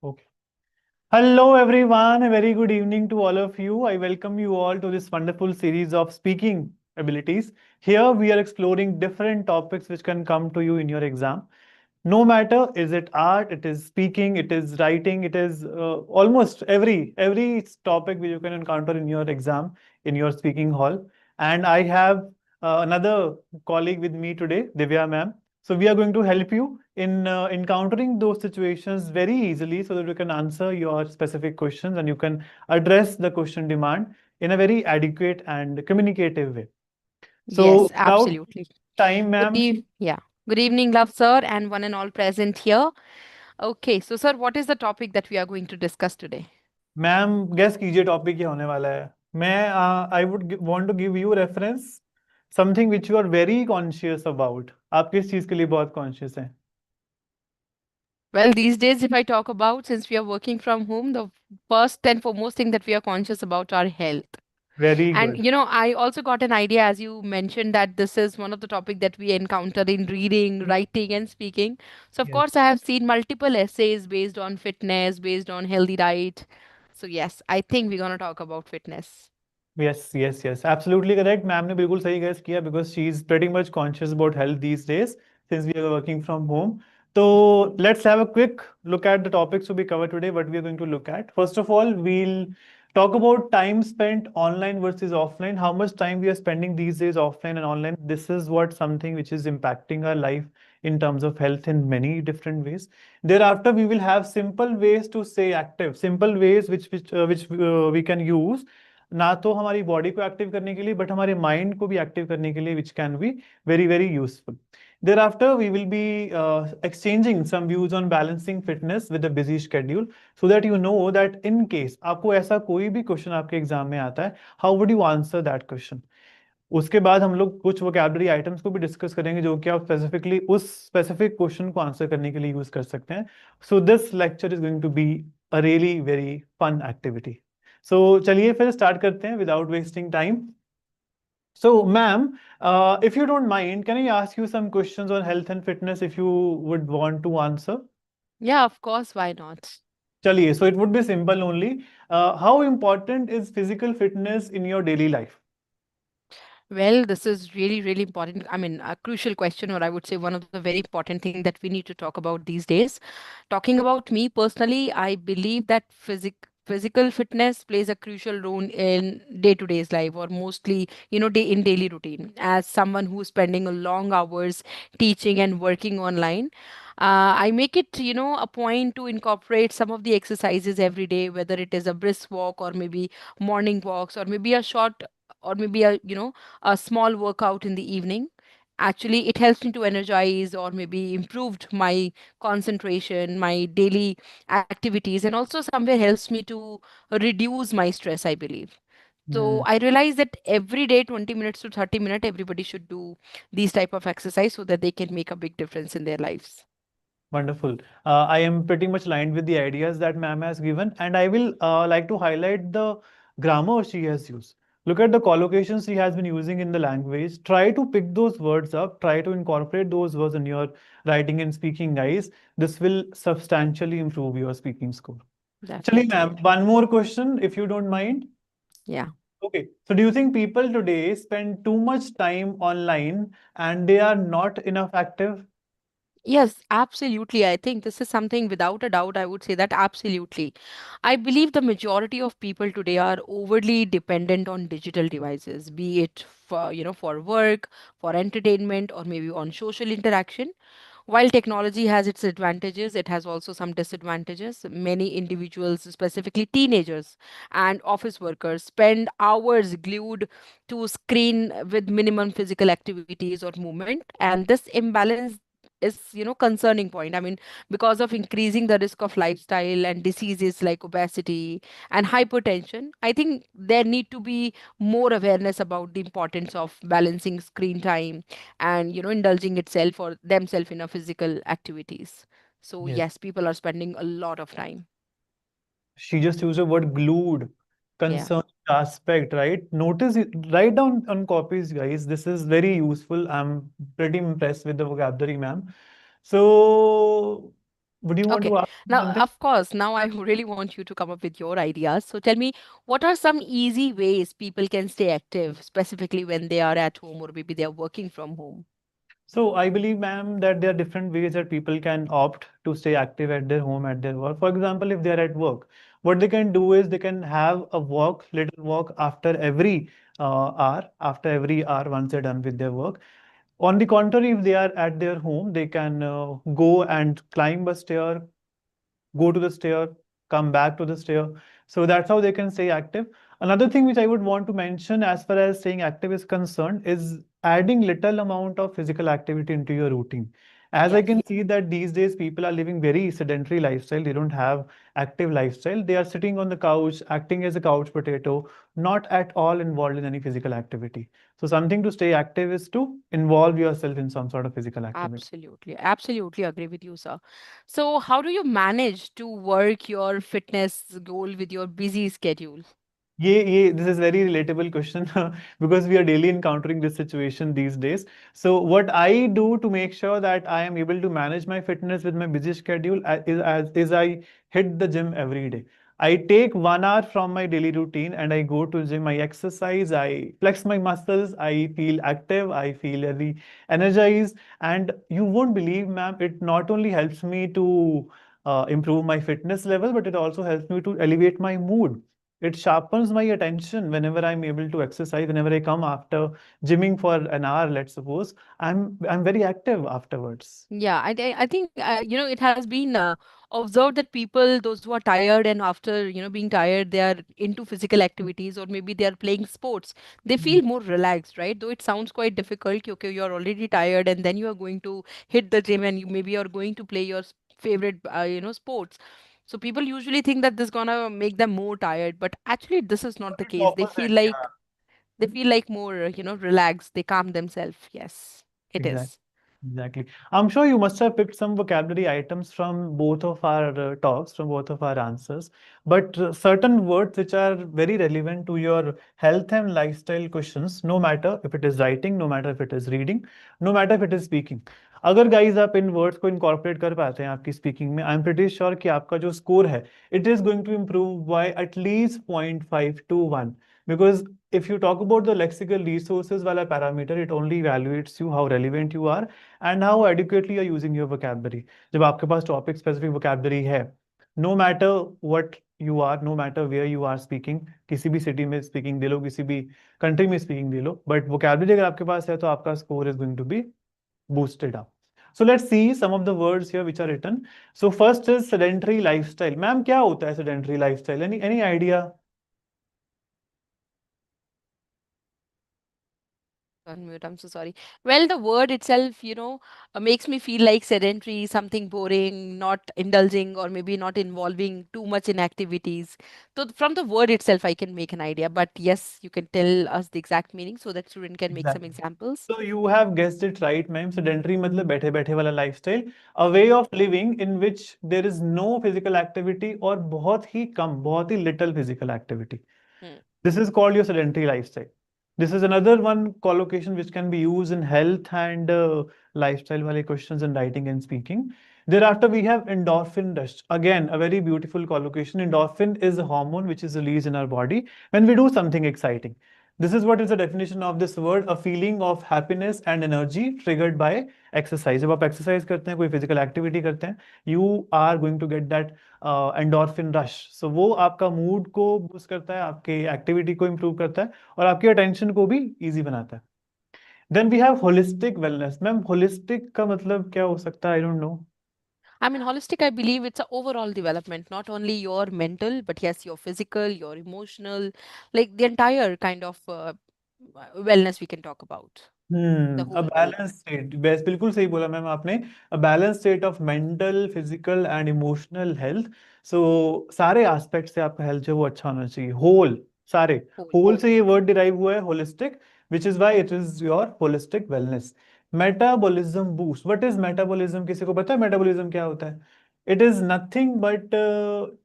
Okay. Hello, everyone. A very good evening to all of you. I welcome you all to this wonderful series of speaking abilities. Here, we are exploring different topics which can come to you in your exam. No matter is it art, it is speaking, it is writing, it is almost every topic which you can encounter in your exam in your speaking hall. And I have another colleague with me today, Divya ma'am. So we are going to help you in encountering those situations very easily so that you can answer your specific questions and you can address the question demand in a very adequate and communicative way. So Yes, without absolutely. time, ma'am, Yeah. Good evening, love sir, and one and all present here. Okay, so sir, what is the topic that we are going to discuss today? Ma'am guess कीजिए topic क्या होने वाला है मैं I would want to give you reference something which you are very conscious about आप किस चीज़ के लिए बहुत कॉन्शियस हैं Well, these days, if I talk about, since we are working from home, the first and foremost thing that we are conscious about our health. Very And good I also got an idea as you mentioned that this is one of the topic that we encounter in reading, writing, and speaking. So of yes course, I have seen multiple essays based on fitness, based on healthy diet. So yes, I think we're gonna talk about fitness. Yes yes yes absolutely correct ma'am ने बिल्कुल सही guess किया because she is pretty much conscious about health these days since we are working from home तो let's have a quick look at the topics to be covered today what we are going to look at first of all we'll talk about time spent online versus offline how much time we are spending these days offline and online this is what something which is impacting our life in terms of health in many different ways thereafter we will have simple ways to stay active simple ways which we can use ना तो हमारी body को active करने के लिए but हमारे mind को भी एक्टिव करने के लिए which can be very very useful thereafter we will be exchanging some views on balancing fitness with a busy schedule so that you know that in case आपको ऐसा कोई भी क्वेश्चन आपके एग्जाम में आता है how would you answer that question उसके बाद हम लोग कुछ वोकैबुलरी आइटम्स को भी डिस्कस करेंगे जो कि आप स्पेसिफिकली उस स्पेसिफिक क्वेश्चन को आंसर करने के लिए यूज कर सकते हैं so this lecture is going to be a really very fun activity so चलिए फिर स्टार्ट करते हैं without wasting time so ma'am if you don't mind can I ask you some questions on health and fitness if you would want to answer Yeah, of course, why not? चलिए so it would be simple only how important is physical fitness in your daily life Well, this is really, really important. I mean, a crucial question, or I would say one of the very important thing that we need to talk about these days. Talking about me personally, I believe that physical fitness plays a crucial role in day-to-day's life, or mostly, day in daily routine. As someone who's spending a long hours teaching and working online, I make it, a point to incorporate some of the exercises every day, whether it is a brisk walk or maybe morning walks or maybe a short or maybe a small workout in the evening. Actually, it helps me to energize or maybe improved my concentration, my daily activities, and also somewhere helps me to reduce my stress, I believe. So Hmm. I realize that every day 20 minutes to 30 minutes everybody should do these type of exercise so that they can make a big difference in their lives. Wonderful. I am pretty much aligned with the ideas that ma'am has given, and I will like to highlight the grammar she has used. Look at the collocations she has been using in the language. Try to pick those words up. Try to incorporate those words in your writing and speaking, guys. This will substantially improve your speaking score. Chali, Definitely. ma'am, one more question, if you don't mind. Yeah. Okay. So, do you think people today spend too much time online and they are not enough active? Yes, absolutely. I think this is something without a doubt. I would say that absolutely. I believe the majority of people today are overly dependent on digital devices, be it for, for work, for entertainment, or maybe on social interaction. While technology has its advantages, it has also some disadvantages. Many individuals, specifically teenagers and office workers, spend hours glued to screen with minimum physical activities or movement, and this imbalance is concerning point. I mean, because of increasing the risk of lifestyle and diseases like obesity and hypertension, I think there need to be more awareness about the importance of balancing screen time and indulging itself or themselves in a physical activities. So Yes. yes, people are spending a lot of time. She just used the word glued, Yeah. concerned aspect, right? Notice it, write down on copies, guys. This is very useful. I'm pretty impressed with the vocabulary, ma'am. So, Would you want Okay. to ask me Now, something? of course, now I really want you to come up with your ideas. So tell me, what are some easy ways people can stay active, specifically when they are at home or maybe they are working from home? So I believe, ma'am, that there are different ways that people can opt to stay active at their home, at their work. For example, if they are at work, what they can do is they can have a walk, little walk after every after every hour once they're done with their work. On the contrary, if they are at their home, they can go and climb a stair, go to the stair, come back to the stair. So that's how they can stay active. Another thing which I would want to mention as far as staying active is concerned is adding little amount of physical activity into your routine. As I Yes. can see that these days people are living very sedentary lifestyle. They don't have active lifestyle. They are sitting on the couch, acting as a couch potato, not at all involved in any physical activity. So something to stay active is to involve yourself in some sort of physical activity. Absolutely. Absolutely agree with you, sir. So, how do you manage to work your fitness goal with your busy schedule? This is very relatable question because we are daily encountering this situation these days. So what I do to make sure that I am able to manage my fitness with my busy schedule is I hit the gym every day. I take 1 hour from my daily routine and I go to gym. I exercise. I flex my muscles. I feel active. I feel very energized. And you won't believe, ma'am, it not only helps me to improve my fitness level, but it also helps me to elevate my mood. It sharpens my attention whenever I'm able to exercise. Whenever I come after gymming for an hour, let's suppose, I'm very active afterwards. Yeah, I think it has been observed that people, those who are tired and after being tired, they are into physical activities or maybe they are playing sports. They feel more relaxed, right? Though it sounds quite difficult. Okay, you are already tired and then you are going to hit the gym and you maybe are going to play your favorite sports. So people usually think that this gonna make them more tired, but actually this is not But the it's case. opposite, yeah. They feel like more relaxed. They calm themselves. Yes, it Exactly. is. Exactly. I'm sure you must have picked some vocabulary items from both of our talks, from both of our answers. But certain words which are very relevant to your health and lifestyle questions, no matter if it is writing, no matter if it is reading, no matter if it is speaking. अगर guys आप इन words को incorporate कर पाते हैं आपकी speaking में, I'm pretty sure कि आपका जो score है, it is going to improve by at least 0.5 to 1. Because if you talk about the lexical resources wala parameter, it only evaluates you how relevant you are and how adequately you're using your vocabulary. जब आपके पास topic specific vocabulary है, no matter what you are, no matter where you are speaking, किसी भी city में speaking दे लो, किसी भी country में speaking they low, but vocabulary अगर आपके पास है तो आपका score is going to be boosted up. So let's see some of the words here which are written. So first is sedentary lifestyle. Ma'am, क्या होता है sedentary lifestyle? Any idea? Unmute, I'm so sorry. Well, the word itself, makes me feel like sedentary, something boring, not indulging, or maybe not involving too much in activities. So, from the word itself, I can make an idea. But yes, you can tell us the exact meaning so that student can make some Exactly. examples. So you have guessed it right, ma'am. Sedentary मतलब बैठे बैठे वाला lifestyle, a way of living in which there is no physical activity और बहुत ही कम, बहुत ही little physical activity. Hmm. This is called your sedentary lifestyle. This is another one collocation which can be used in health and lifestyle wale questions in writing and speaking. Thereafter, we have endorphin rush. Again, a very beautiful collocation. Endorphin is a hormone which is released in our body when we do something exciting. This is what is the definition of this word, a feeling of happiness and energy triggered by exercise. जब आप exercise करते हैं, कोई physical activity करते हैं, you are going to get that endorphin rush. So वो आपका mood को बूस्ट करता है, आपके एक्टिविटी को इम्प्रूव करता है और आपकी अटेंशन को भी इजी बनाता है. Then we have holistic wellness. Ma'am, holistic का मतलब क्या हो सकता है? I don't know. I mean, holistic, I believe it's a overall development, not only your mental, but yes, your physical, your emotional, like the entire kind of wellness we can talk about, the uh whole balance wellness. State, best बिल्कुल सही बोला ma'am आपने. A balance state of mental, physical and emotional health. So सारे aspect से आपका health जो है वो अच्छा होना चाहिए, होल, सारे. Whole. होल से ये वर्ड डिराइव हुआ है, holistic, which is why it is your holistic wellness. Metabolism boost. What is metabolism? किसी को पता है मेटाबॉलिज्म क्या होता है? It is nothing but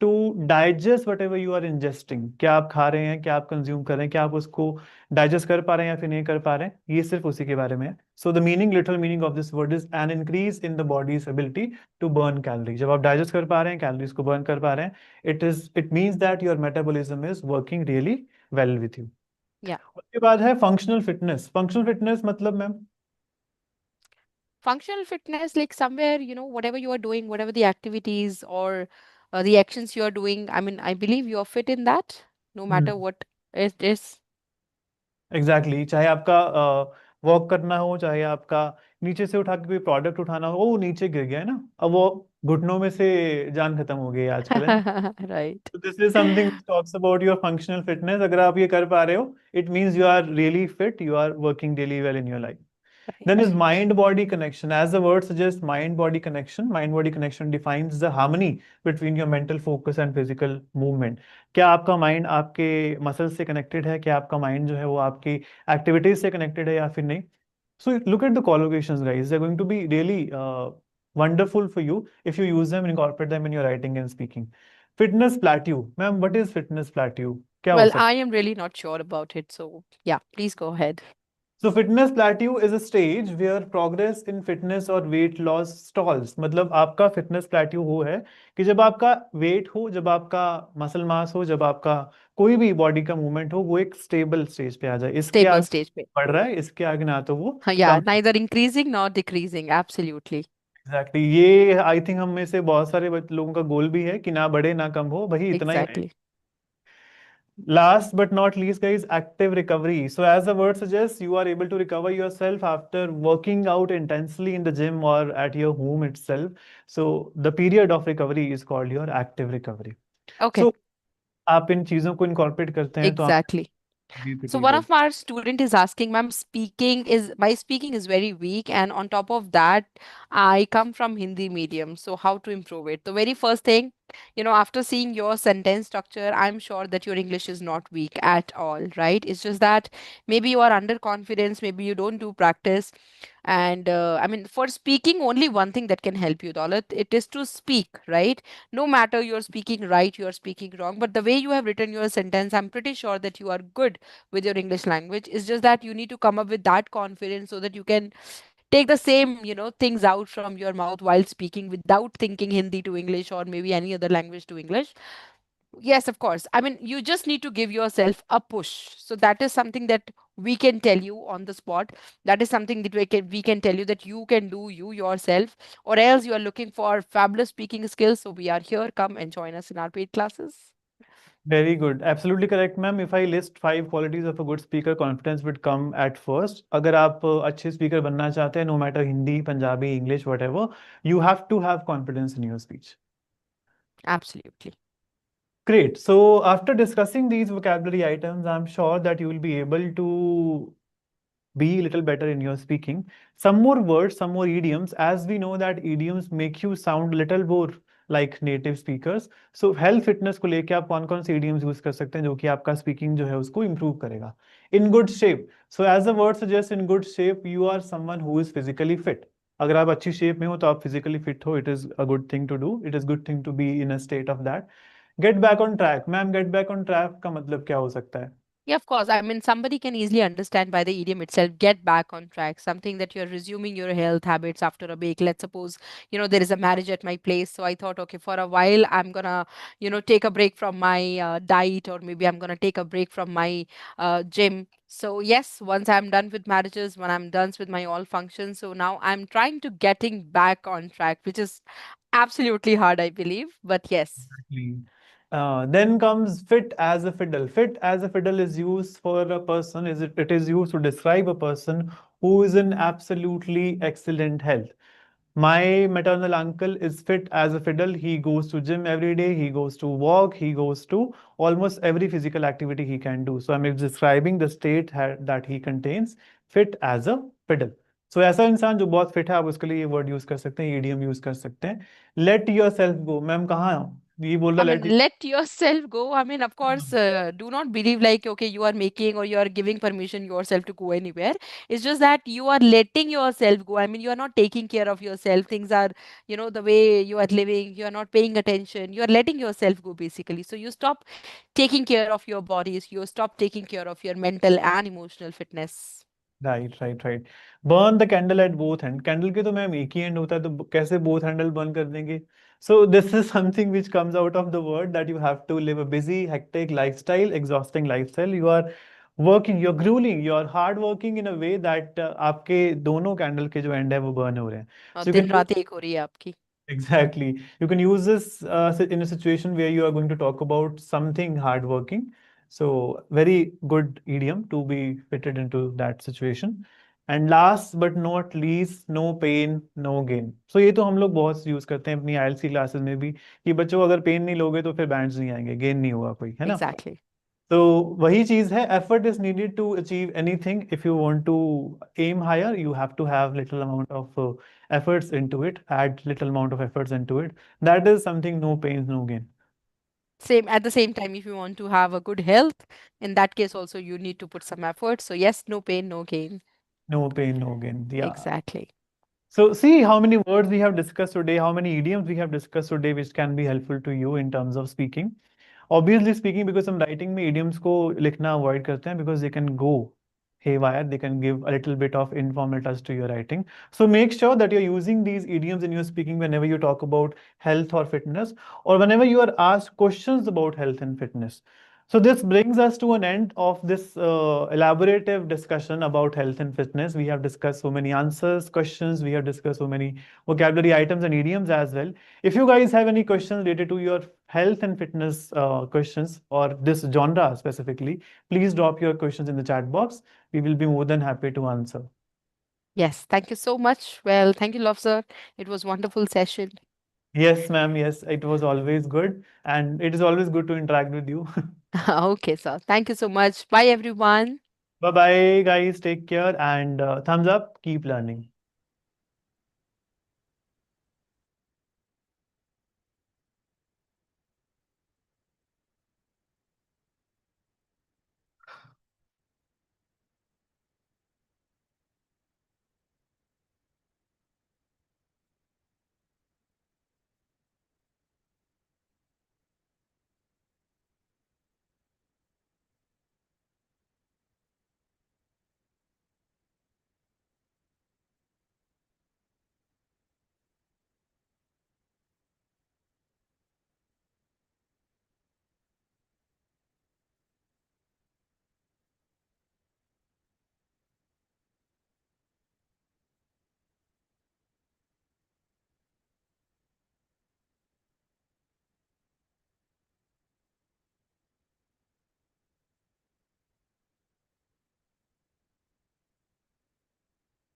to digest whatever you are ingesting. क्या आप खा रहे हैं, क्या आप कंज्यूम कर रहे हैं, क्या आप उसको डाइजेस्ट कर पा रहे हैं या फिर नहीं कर पा रहे हैं, ये सिर्फ उसी के बारे में है। So the meaning, literal meaning of this word is an increase in the body's ability to burn calorie. जब आप डाइजेस्ट कर पा रहे हैं, कैलोरीज को बर्न कर पा रहे हैं, it means that your metabolism is working really well with you. Yeah. उसके बाद है फंक्शनल फिटनेस। फंक्शनल फिटनेस मतलब ma'am? Functional fitness, like somewhere, whatever you are doing, whatever the activities or the actions you are doing, I mean, I believe you are fit in that, no matter what it is. Exactly exactly. चाहे आपका walk करना हो, चाहे आपका नीचे से उठा के कोई प्रोडक्ट उठाना हो, वो नीचे गिर गया है ना, अब वो घुटनों में से जान खत्म हो गई है आजकल, है ना। Right. तो this is something which talks about your functional fitness. अगर आप ये कर पा रहे हो, it means you are really fit, you are working really well in your life. Then Right. is mind body connection. As the word suggests, mind body connection. Mind body connection defines the harmony between your mental focus and physical movement. क्या आपका mind आपके muscle से connected है, क्या आपका mind जो है वो आपकी एक्टिविटीज से कनेक्टेड है या फिर नहीं। So look at the collocations guys, they're going to be really wonderful for you if you use them and incorporate them in your writing and speaking. Fitness plateau, ma'am, what is fitness plateau? क्या हो Well, सकता I am really not sure about it, so yeah, please go ahead. So fitness plateau is a stage where progress in fitness और weight loss stalls। मतलब आपका fitness plateau वो है कि जब आपका weight हो, जब आपका muscle mass हो, जब आपका कोई भी body का movement हो, वो एक stable stage पे आ जाए। इसके Stable आगे stage पे. बढ़ रहा है, इसके आगे ना तो वो Yeah, कम। neither increasing nor decreasing. Absolutely. Exactly exactly. ये आई थिंक हम में से बहुत सारे लोगों का गोल भी है कि ना बढ़े ना कम हो, भाई इतना ही रहे। Exactly. Last but not least, guys, active recovery. So, as the word suggests, you are able to recover yourself after working out intensely in the gym or at your home itself. So, the period of recovery is called your active recovery. Okay. So, आप इन चीजों को incorporate करते हैं तो आप Exactly. be So pretty one good. of our student is asking, ma'am, my speaking is very weak, and on top of that, I come from Hindi medium. So how to improve it? The very first thing, after seeing your sentence structure, I'm sure that your English is not weak at all, right? It's just that maybe you are underconfidence, maybe you don't do practice. And I mean, for speaking, only one thing that can help you, Daulat, it is to speak, right? No matter you're speaking right, you're speaking wrong, but the way you have written your sentence, I'm pretty sure that you are good with your English language. It's just that you need to come up with that confidence so that you can take the same, things out from your mouth while speaking without thinking Hindi to English or maybe any other language to English. Yes, of course. I mean, you just need to give yourself a push. So that is something that we can tell you on the spot. That is something that we can tell you that you can do you yourself, or else you are looking for fabulous speaking skills. So we are here. Come and join us in our paid classes. Very good. Absolutely correct, ma'am. If I list 5 qualities of a good speaker, confidence would come at first. अगर आप अच्छे speaker बनना चाहते हैं, no matter Hindi, Punjabi, English, whatever, you have to have confidence in your speech. Absolutely. Great. So after discussing these vocabulary items, I'm sure that you will be able to be a little better in your speaking. Some more words, some more idioms, as we know that idioms make you sound a little more like native speakers. So health fitness को लेके आप कौन कौन से idioms use कर सकते हैं जो कि आपका speaking जो है उसको improve करेगा? In good shape. So as the word suggests, in good shape, you are someone who is physically fit. अगर आप अच्छी शेप में हो तो आप physically fit हो, it is a good thing to do. It is good thing to be in a state of that. Get back on track. Ma'am, get back on track का मतलब क्या हो सकता है? Yeah, of course. I mean, somebody can easily understand by the idiom itself, get back on track, something that you're resuming your health habits after a break. Let's suppose, there is a marriage at my place. So I thought, okay, for a while, I'm going to, take a break from my diet, or maybe I'm going to take a break from my gym. So yes, once I'm done with marriages, when I'm done with my all functions, so now I'm trying to getting back on track, which is absolutely hard, I believe. But yes, Exactly. Then comes fit as a fiddle. Fit as a fiddle is used for a person, it is used to describe a person who is in absolutely excellent health. My maternal uncle is fit as a fiddle. He goes to gym every day. He goes to walk. He goes to almost every physical activity he can do. So I'm describing the state that he contains, fit as a fiddle. So ऐसा इंसान जो बहुत fit है, आप उसके लिए ये word use कर सकते हैं, ईडीएम यूज कर सकते हैं। Let yourself go. Ma'am कहाँ ये बोल रहा I mean, let. let yourself go. I mean, of course, do not believe like, okay, you are making or you are giving permission yourself to go anywhere. It's just that you are letting yourself go. I mean, you are not taking care of yourself. Things are, the way you are living, you are not paying attention. You are letting yourself go, basically. So you stop taking care of your bodies. You stop taking care of your mental and emotional fitness. Right right right. Burn the candle at both and, candle के तो ma'am एक ही and होता है, तो कैसे both handle burn कर देंगे? So this is something which comes out of the word that you have to live a busy hectic lifestyle, exhausting lifestyle. You are working, you are gruelling, you are hard working in a way that आपके दोनों candle के जो and है वो burn हो रहे हैं। और सो यू दिन कैन रात एक हो रही है आपकी। exactly. You can use this in a situation where you are going to talk about something hardworking. So, very good idiom to be fitted into that situation. And last but not least, no pain, no gain. So, ये तो हम लोग बहुत use करते हैं अपनी IELTS की classes में भी, कि बच्चों अगर पेन नहीं लोगे तो फिर बैंड्स नहीं आएंगे, गेन नहीं होगा कोई, है ना? Exactly. तो वही चीज है, effort is needed to achieve anything. If you want to aim higher, you have to have little amount of efforts into it, add little amount of efforts into it. That is something, no pain no gain. Same at the same time, if you want to have a good health, in that case also you need to put some effort. So yes, no pain, no gain. No pain no gain, yeah. Exactly. So see how many words we have discussed today, how many idioms we have discussed today, which can be helpful to you in terms of speaking. Obviously speaking, because हम writing में idioms को लिखना avoid करते हैं, because they can go haywire, they can give a little bit of informal touch to your writing. So make sure that you're using these idioms in your speaking whenever you talk about health or fitness, or whenever you are asked questions about health and fitness. So this brings us to an end of this elaborative discussion about health and fitness. We have discussed so many answers, questions. We have discussed so many vocabulary items and idioms as well. If you guys have any questions related to your health and fitness questions or this genre specifically, please drop your questions in the chat box. We will be more than happy to answer. Yes, thank you so much. Well, thank you, love sir. It was wonderful session. Yes, ma'am. Yes, it was always good. And it is always good to interact with you. Okay, sir. Thank you so much. Bye, everyone. Bye bye, guys. Take care and thumbs up. Keep learning.